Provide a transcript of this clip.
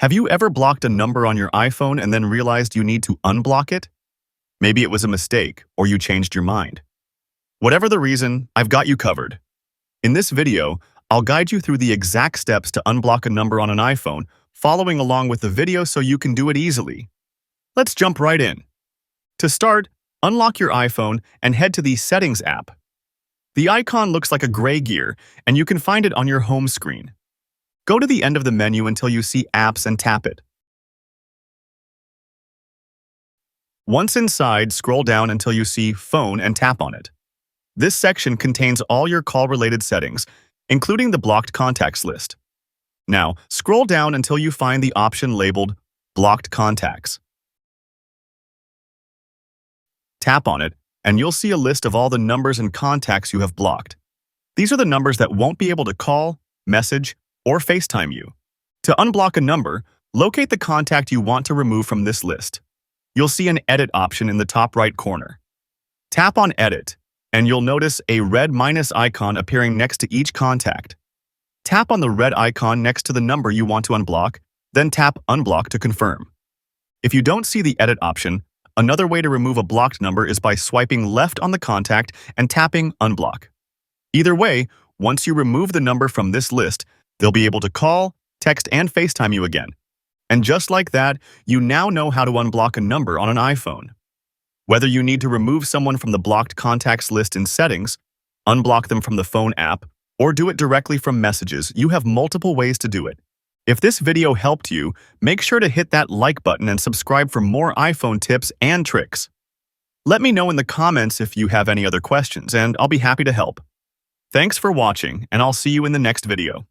Have you ever blocked a number on your iPhone and then realized you need to unblock it? Maybe it was a mistake or you changed your mind. Whatever the reason, I've got you covered. In this video, I'll guide you through the exact steps to unblock a number on an iPhone, following along with the video so you can do it easily. Let's jump right in. To start, unlock your iPhone and head to the Settings app. The icon looks like a gray gear, and you can find it on your home screen. Go to the end of the menu until you see Apps and tap it. Once inside, scroll down until you see Phone and tap on it. This section contains all your call-related settings, including the blocked contacts list. Now, scroll down until you find the option labeled Blocked Contacts. Tap on it, and you'll see a list of all the numbers and contacts you have blocked. These are the numbers that won't be able to call, message, or FaceTime you. To unblock a number, locate the contact you want to remove from this list. You'll see an Edit option in the top right corner. Tap on Edit, and you'll notice a red minus icon appearing next to each contact. Tap on the red icon next to the number you want to unblock, then tap Unblock to confirm. If you don't see the Edit option, another way to remove a blocked number is by swiping left on the contact and tapping Unblock. Either way, once you remove the number from this list, they'll be able to call, text, and FaceTime you again. And just like that, you now know how to unblock a number on an iPhone. Whether you need to remove someone from the blocked contacts list in Settings, unblock them from the phone app, or do it directly from Messages, you have multiple ways to do it. If this video helped you, make sure to hit that like button and subscribe for more iPhone tips and tricks. Let me know in the comments if you have any other questions, and I'll be happy to help. Thanks for watching, and I'll see you in the next video.